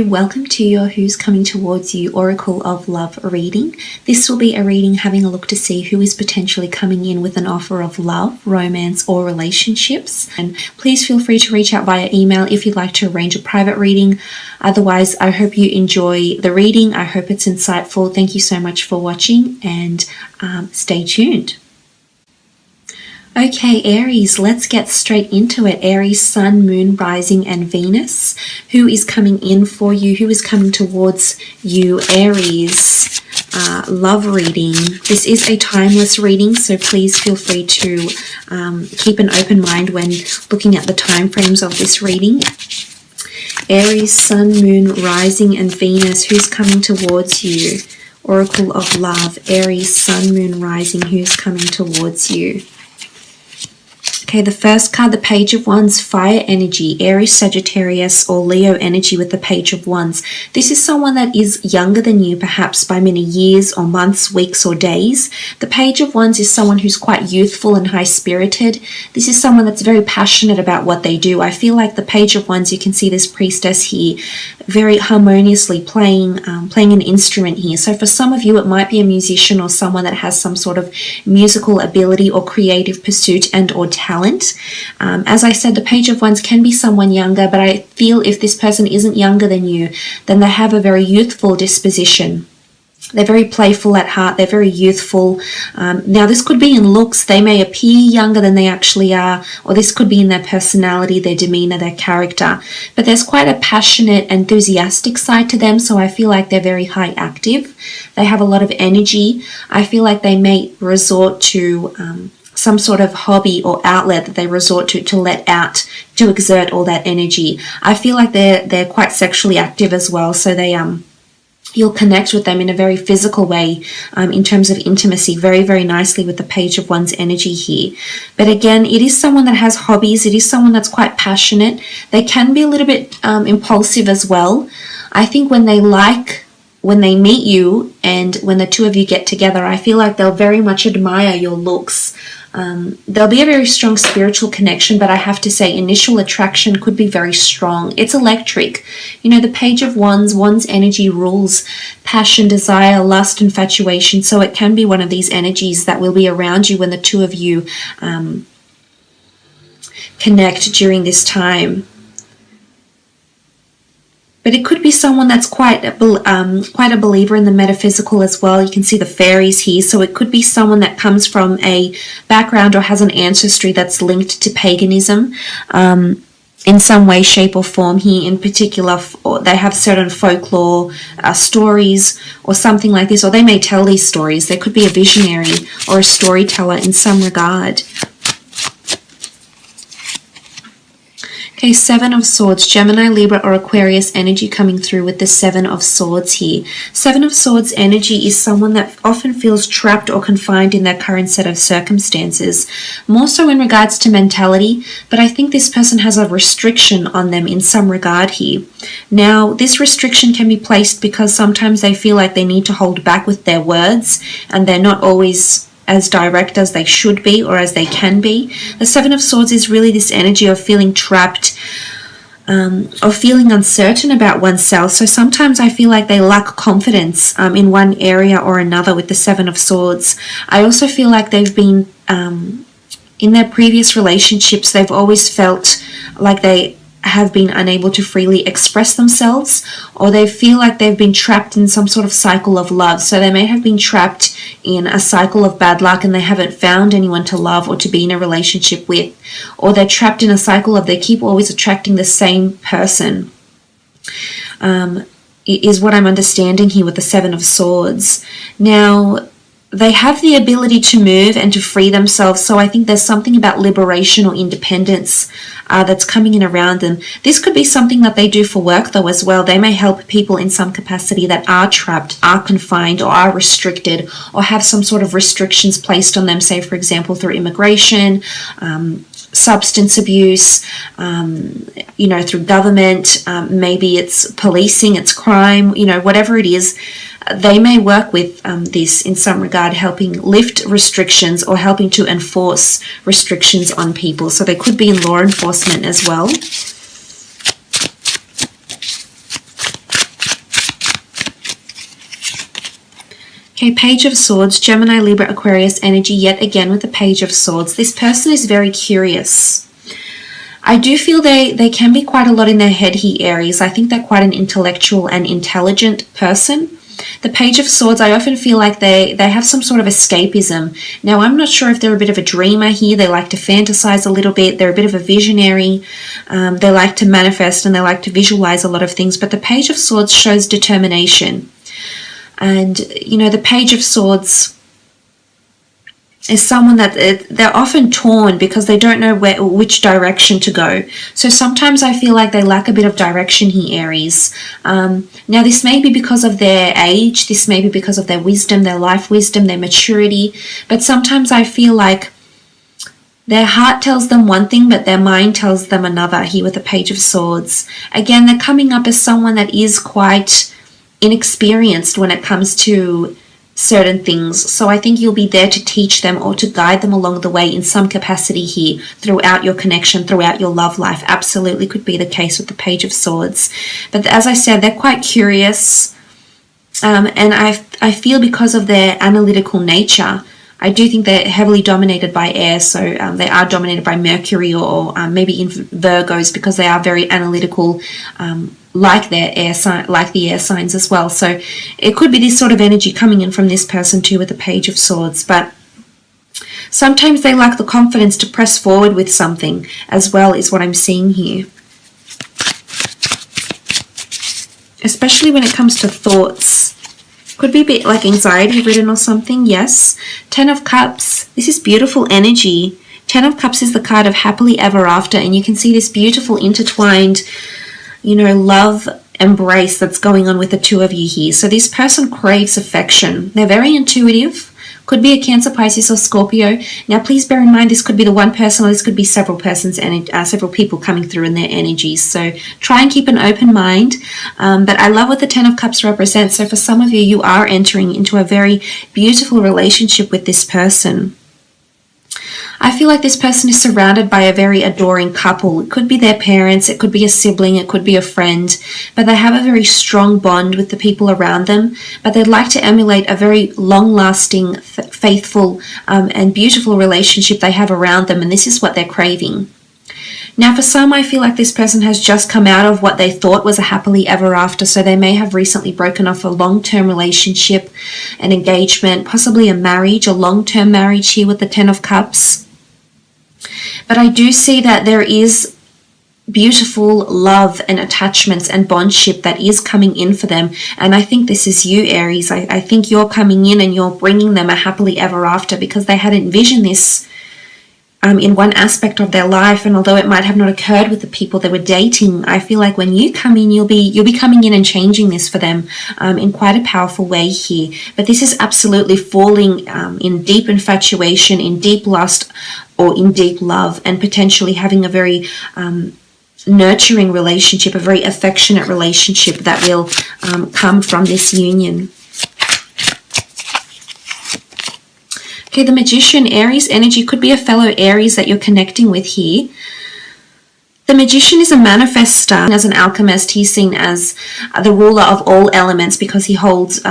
Welcome to your Who's Coming Towards You Oracle of Love reading. This will be a reading having a look to see who is potentially coming in with an offer of love, romance, or relationships. And please feel free to reach out via email if you'd like to arrange a private reading. Otherwise, I hope you enjoy the reading. I hope it's insightful. Thank you so much for watching and stay tuned. Okay, Aries, let's get straight into it. Aries, Sun, Moon, Rising, and Venus. Who is coming in for you? Who is coming towards you? Aries, love reading. This is a timeless reading, so please feel free to keep an open mind when looking at the time frames of this reading. Aries, Sun, Moon, Rising, and Venus. Who's coming towards you? Oracle of Love. Aries, Sun, Moon, Rising. Who's coming towards you? Okay, the first card, the Page of Wands, fire energy, Aries, Sagittarius, or Leo energy with the Page of Wands. This is someone that is younger than you, perhaps by many years or months, weeks, or days. The Page of Wands is someone who's quite youthful and high-spirited. This is someone that's very passionate about what they do. I feel like the Page of Wands, you can see this priestess here, very harmoniously playing an instrument here. So for some of you, it might be a musician or someone that has some sort of musical ability or creative pursuit and or talent. As I said, the Page of Wands can be someone younger, but I feel if this person isn't younger than you, then they have a very youthful disposition. They're very playful at heart. They're very youthful. Now, this could be in looks. They may appear younger than they actually are, or this could be in their personality, their demeanor, their character. But there's quite a passionate, enthusiastic side to them, so I feel like they're very high active. They have a lot of energy. I feel like they may resort to some sort of hobby or outlet that they resort to let out, to exert all that energy. I feel like they're quite sexually active as well, so they you'll connect with them in a very physical way in terms of intimacy, very, very nicely with the Page of Wands energy here. But again, it is someone that has hobbies. It is someone that's quite passionate. They can be a little bit impulsive as well. I think when they meet you and when the two of you get together, I feel like they'll very much admire your looks. There'll be a very strong spiritual connection, but I have to say initial attraction could be very strong. It's electric. You know, the Page of Wands energy rules passion, desire, lust, infatuation. So it can be one of these energies that will be around you when the two of you connect during this time. But it could be someone that's quite a believer in the metaphysical as well. You can see the fairies here. So it could be someone that comes from a background or has an ancestry that's linked to paganism in some way, shape, or form here. In particular, they have certain folklore stories or something like this. Or they may tell these stories. They could be a visionary or a storyteller in some regard. Okay, Seven of Swords, Gemini, Libra, or Aquarius energy coming through with the Seven of Swords here. Seven of Swords energy is someone that often feels trapped or confined in their current set of circumstances, more so in regards to mentality, but I think this person has a restriction on them in some regard here. Now, this restriction can be placed because sometimes they feel like they need to hold back with their words, and they're not always as direct as they should be or as they can be. The Seven of Swords is really this energy of feeling trapped, of feeling uncertain about oneself. So sometimes I feel like they lack confidence in one area or another with the Seven of Swords. I also feel like they've been, in their previous relationships, they've always felt like they have been unable to freely express themselves, or they feel like they've been trapped in some sort of cycle of love. So they may have been trapped in a cycle of bad luck and they haven't found anyone to love or to be in a relationship with, or they're trapped in a cycle of they keep always attracting the same person, is what I'm understanding here with the Seven of Swords. Now, they have the ability to move and to free themselves, so I think there's something about liberation or independence that's coming in around them. This could be something that they do for work though as well. They may help people in some capacity that are trapped, are confined, or are restricted, or have some sort of restrictions placed on them, say for example through immigration, substance abuse, through government, maybe it's policing, it's crime, whatever it is. They may work with this in some regard, helping lift restrictions or helping to enforce restrictions on people. So they could be in law enforcement as well. Okay, Page of Swords, Gemini, Libra, Aquarius energy, yet again with the Page of Swords. This person is very curious. I do feel they can be quite a lot in their head here, Aries. I think they're quite an intellectual and intelligent person. The Page of Swords, I often feel like they have some sort of escapism. Now, I'm not sure if they're a bit of a dreamer here. They like to fantasize a little bit. They're a bit of a visionary. They like to manifest and they like to visualize a lot of things. But the Page of Swords shows determination. And, you know, the Page of Swords is someone that they're often torn because they don't know which direction to go. So sometimes I feel like they lack a bit of direction here, Aries. Now, this may be because of their age. This may be because of their wisdom, their life wisdom, their maturity. But sometimes I feel like their heart tells them one thing, but their mind tells them another here with the Page of Swords. Again, they're coming up as someone that is quite inexperienced when it comes to certain things. So I think you'll be there to teach them or to guide them along the way in some capacity here throughout your connection, throughout your love life. Absolutely could be the case with the Page of Swords. But as I said, they're quite curious. And I feel because of their analytical nature, I do think they're heavily dominated by air, so they are dominated by Mercury or maybe in Virgos because they are very analytical, like the air signs as well. So it could be this sort of energy coming in from this person too with the Page of Swords. But sometimes they lack the confidence to press forward with something as well, is what I'm seeing here. Especially when it comes to thoughts. Could be a bit like anxiety ridden or something, yes. 10 of Cups, this is beautiful energy. 10 of Cups is the card of happily ever after, and you can see this beautiful intertwined, you know, love embrace that's going on with the two of you here. So this person craves affection. They're very intuitive. Could be a Cancer, Pisces, or Scorpio. Now, please bear in mind this could be the one person, or this could be several persons and several people coming through in their energies. So try and keep an open mind. But I love what the 10 of Cups represents. So for some of you, you are entering into a very beautiful relationship with this person. I feel like this person is surrounded by a very adoring couple. It could be their parents, it could be a sibling, it could be a friend, but they have a very strong bond with the people around them, but they'd like to emulate a very long-lasting, faithful, and beautiful relationship they have around them, and this is what they're craving. Now, for some, I feel like this person has just come out of what they thought was a happily ever after, so they may have recently broken off a long-term relationship, an engagement, possibly a marriage, a long-term marriage here with the 10 of Cups. But I do see that there is beautiful love and attachments and bondship that is coming in for them. And I think this is you, Aries. I think you're coming in and you're bringing them a happily ever after because they had envisioned this in one aspect of their life, and although it might have not occurred with the people they were dating, I feel like when you come in, you'll be coming in and changing this for them in quite a powerful way here. But this is absolutely falling in deep infatuation, in deep lust, or in deep love, and potentially having a very nurturing relationship, a very affectionate relationship that will come from this union. Okay, the Magician, Aries energy, could be a fellow Aries that you're connecting with here. The Magician is a manifestor. As an alchemist, he's seen as the ruler of all elements because he holds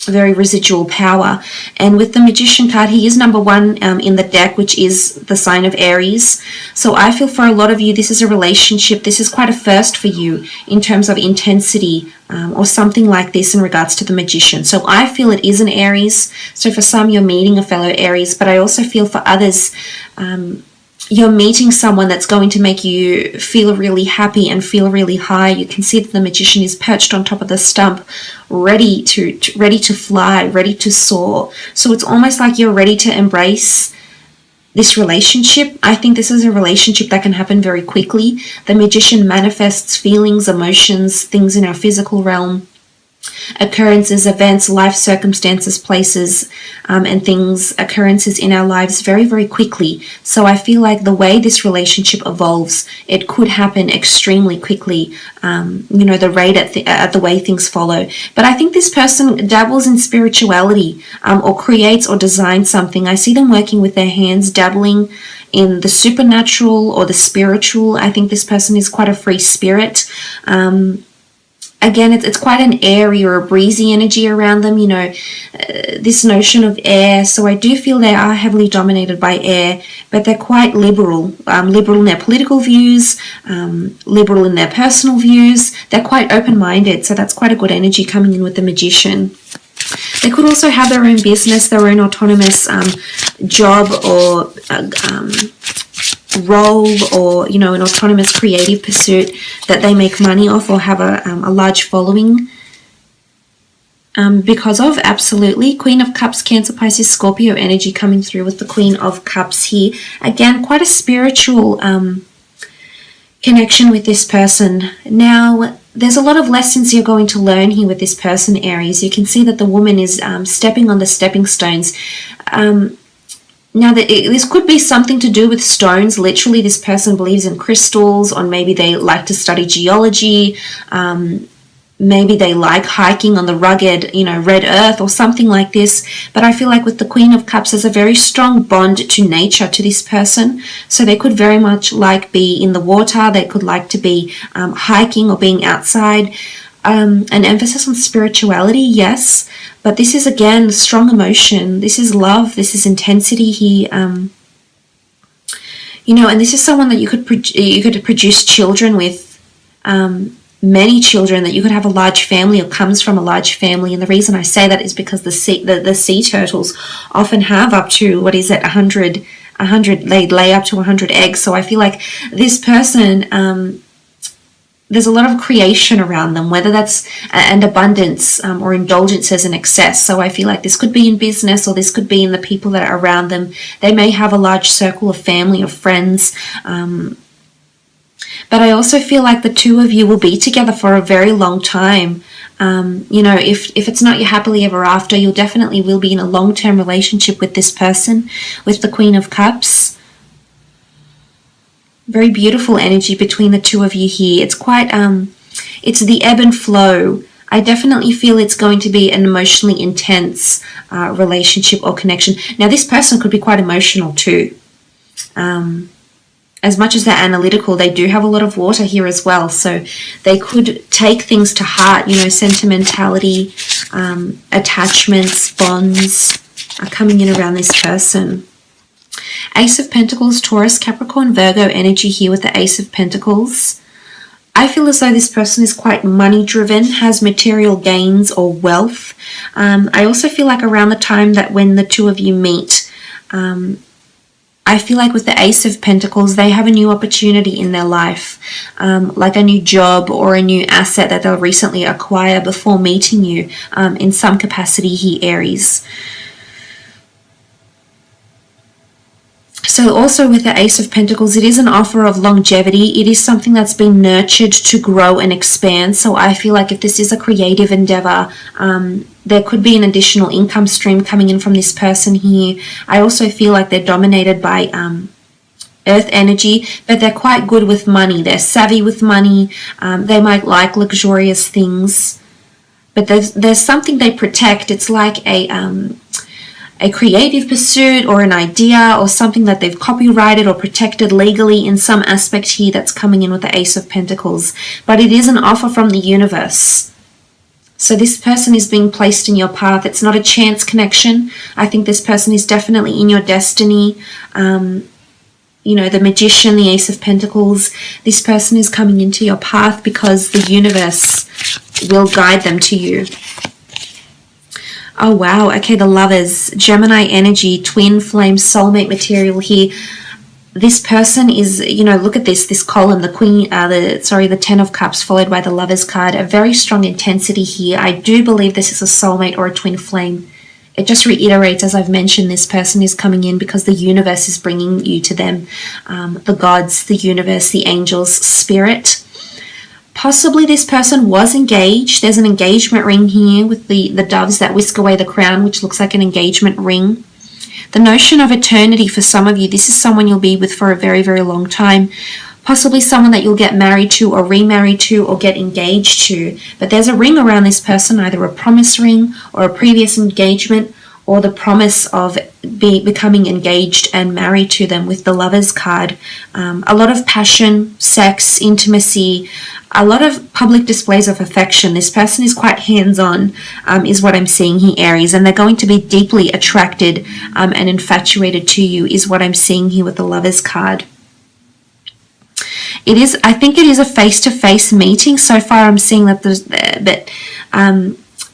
very residual power. And with the Magician card, he is number one in the deck, which is the sign of Aries. So I feel for a lot of you, this is a relationship. This is quite a first for you in terms of intensity or something like this in regards to the Magician. So I feel it is an Aries. So for some, you're meeting a fellow Aries, but I also feel for others, you're meeting someone that's going to make you feel really happy and feel really high. You can see that the Magician is perched on top of the stump, ready to fly, ready to soar. So it's almost like you're ready to embrace this relationship. I think this is a relationship that can happen very quickly. The Magician manifests feelings, emotions, things in our physical realm, occurrences, events, life circumstances, places, and things, occurrences in our lives very, very quickly. So I feel like the way this relationship evolves, it could happen extremely quickly, you know, the rate at the way things follow. But I think this person dabbles in spirituality or creates or designs something. I see them working with their hands, dabbling in the supernatural or the spiritual. I think this person is quite a free spirit. again, it's quite an airy or a breezy energy around them, you know, this notion of air. So I do feel they are heavily dominated by air, but they're quite liberal, liberal in their political views, liberal in their personal views. They're quite open-minded, so that's quite a good energy coming in with the Magician. They could also have their own business, their own autonomous job or role, or, you know, an autonomous creative pursuit that they make money off or have a large following because of. Absolutely. Queen of Cups, Cancer, Pisces, Scorpio energy coming through with the Queen of Cups here. Again, quite a spiritual connection with this person. Now, there's a lot of lessons you're going to learn here with this person, Aries. You can see that the woman is stepping on the stepping stones. Now, this could be something to do with stones. Literally, this person believes in crystals, or maybe they like to study geology. Maybe they like hiking on the rugged, you know, red earth or something like this. But I feel like with the Queen of Cups, there's a very strong bond to nature to this person. So they could very much like be in the water. They could like to be hiking or being outside. An emphasis on spirituality, yes. But this is, again, strong emotion. This is love. This is intensity here. You know, and this is someone that you could produce children with. Many children, that you could have a large family or comes from a large family. And the reason I say that is because the sea turtles often have up to, 100, they lay up to 100 eggs. So I feel like this person, there's a lot of creation around them, whether that's an abundance or indulgences and excess. So I feel like this could be in business, or this could be in the people that are around them. They may have a large circle of family or friends. But I also feel like the two of you will be together for a very long time. You know, if it's not your happily ever after, you definitely will be in a long-term relationship with this person, with the Queen of Cups. Very beautiful energy between the two of you here. It's quite, it's the ebb and flow. I definitely feel it's going to be an emotionally intense relationship or connection. Now, this person could be quite emotional too. As much as they're analytical, they do have a lot of water here as well. So they could take things to heart, you know, sentimentality, attachments, bonds are coming in around this person. Ace of Pentacles, Taurus, Capricorn, Virgo energy here with the Ace of Pentacles. I feel as though this person is quite money driven, has material gains or wealth. I also feel like around the time that when the two of you meet, I feel like with the Ace of Pentacles, they have a new opportunity in their life, like a new job or a new asset that they'll recently acquire before meeting you in some capacity here, Aries. So also with the Ace of Pentacles, it is an offer of longevity. It is something that's been nurtured to grow and expand. So I feel like if this is a creative endeavor, there could be an additional income stream coming in from this person here. I also feel like they're dominated by earth energy, but they're quite good with money. They're savvy with money. They might like luxurious things, but there's something they protect. It's like a creative pursuit or an idea or something that they've copyrighted or protected legally in some aspect here that's coming in with the Ace of Pentacles. But it is an offer from the universe. So this person is being placed in your path. It's not a chance connection. I think this person is definitely in your destiny. You know, the Magician, the Ace of Pentacles, this person is coming into your path because the universe will guide them to you. Oh, wow. Okay, the Lovers, Gemini energy, twin flame, soulmate material here. This person is, you know, look at this column, the 10 of Cups followed by the Lovers card, a very strong intensity here. I do believe this is a soulmate or a twin flame. It just reiterates, as I've mentioned, this person is coming in because the universe is bringing you to them. The gods, the universe, the angels, spirit. Possibly this person was engaged. There's an engagement ring here with the doves that whisk away the crown, which looks like an engagement ring. The notion of eternity for some of you, this is someone you'll be with for a very, very long time. Possibly someone that you'll get married to or remarried to or get engaged to. But there's a ring around this person, either a promise ring or a previous engagement or the promise of becoming engaged and married to them with the Lovers card. A lot of passion, sex, intimacy, a lot of public displays of affection. This person is quite hands-on, is what I'm seeing here, Aries, and they're going to be deeply attracted and infatuated to you, is what I'm seeing here with the Lovers card. I think it is a face-to-face meeting. So far I'm seeing that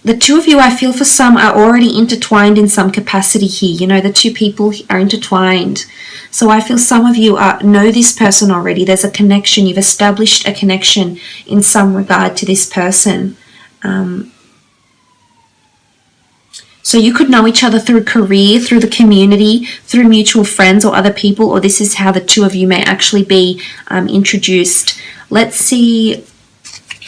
the two of you, I feel for some, are already intertwined in some capacity here. You know, the two people are intertwined. So I feel some of you know this person already. There's a connection. You've established a connection in some regard to this person. So you could know each other through career, through the community, through mutual friends or other people, or this is how the two of you may actually be introduced. Let's see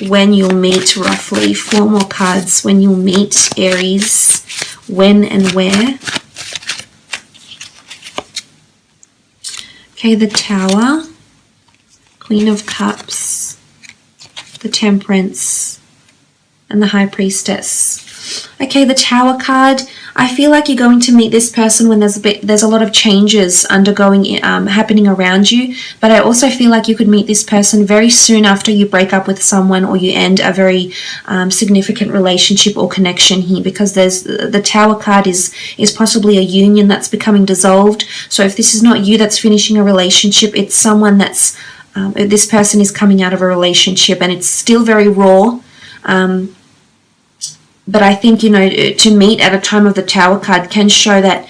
when you'll meet, roughly 4 more cards. When you'll meet, Aries, when and where. Okay, the Tower, Queen of Cups, the Temperance, and the High Priestess. Okay, the Tower card. I feel like you're going to meet this person when there's a lot of changes happening around you, but I also feel like you could meet this person very soon after you break up with someone or you end a very significant relationship or connection here, because the Tower card is possibly a union that's becoming dissolved. So if this is not you that's finishing a relationship, it's someone that's this person is coming out of a relationship and it's still very raw. But I think, you know, to meet at a time of the Tower card can show that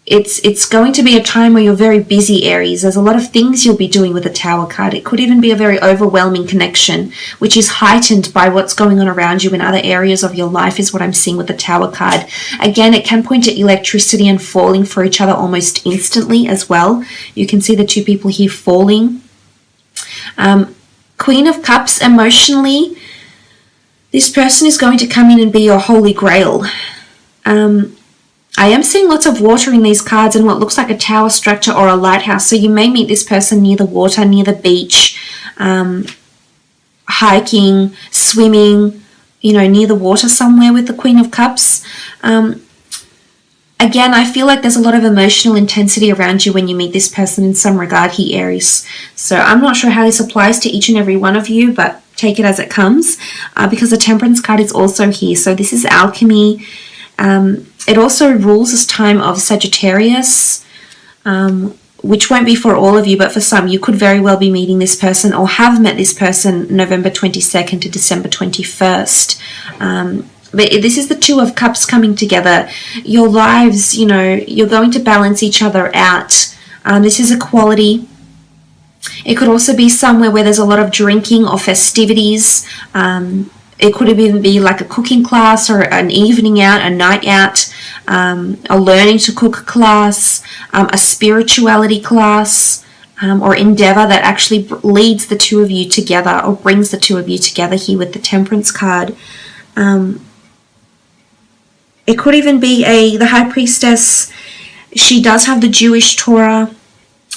it's going to be a time where you're very busy, Aries. There's a lot of things you'll be doing with the Tower card. It could even be a very overwhelming connection, which is heightened by what's going on around you in other areas of your life, is what I'm seeing with the Tower card. Again, it can point to electricity and falling for each other almost instantly as well. You can see the two people here falling. Queen of Cups, emotionally, this person is going to come in and be your holy grail. I am seeing lots of water in these cards and what looks like a tower structure or a lighthouse. So you may meet this person near the water, near the beach, hiking, swimming, you know, near the water somewhere with the Queen of Cups. Again, I feel like there's a lot of emotional intensity around you when you meet this person in some regard here, Aries. So I'm not sure how this applies to each and every one of you, but take it as it comes, because the Temperance card is also here. So this is alchemy. It also rules this time of Sagittarius, which won't be for all of you, but for some, you could very well be meeting this person or have met this person November 22nd to December 21st. But this is the Two of Cups coming together. Your lives, you know, you're going to balance each other out. This is equality. It could also be somewhere where there's a lot of drinking or festivities. It could even be like a cooking class or an evening out, a night out, a learning to cook class, a spirituality class, or endeavor that actually leads the two of you together or brings the two of you together here with the Temperance card. It could even be the High Priestess. She does have the Jewish Torah,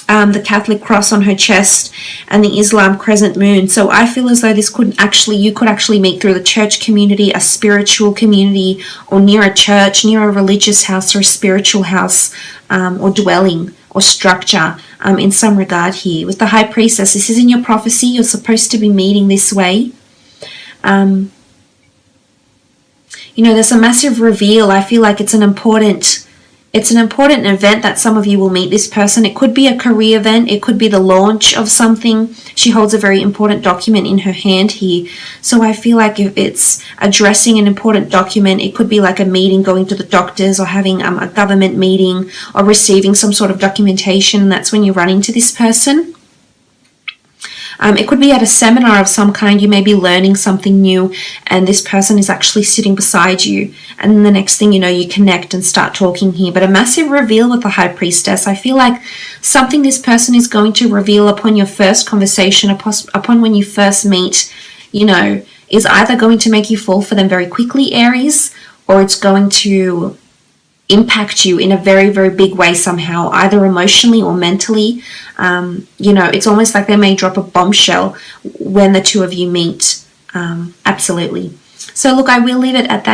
the Catholic cross on her chest, and the Islam crescent moon. So I feel as though you could actually meet through the church community, a spiritual community, or near a church, near a religious house or a spiritual house, or dwelling or structure in some regard here. With the High Priestess, this is in your prophecy. You're supposed to be meeting this way. You know, there's a massive reveal. I feel like it's an important event that some of you will meet this person. It could be a career event. It could be the launch of something. She holds a very important document in her hand here. So I feel like if it's addressing an important document, it could be like a meeting, going to the doctors, or having a government meeting, or receiving some sort of documentation. And that's when you run into this person. It could be at a seminar of some kind. You may be learning something new and this person is actually sitting beside you, and then the next thing you know, you connect and start talking here. But a massive reveal with the High Priestess. I feel like something this person is going to reveal upon your first conversation, upon when you first meet, you know, is either going to make you fall for them very quickly, Aries, or it's going to impact you in a very, very big way somehow, either emotionally or mentally. You know, it's almost like they may drop a bombshell when the two of you meet. Absolutely. So look, I will leave it at that.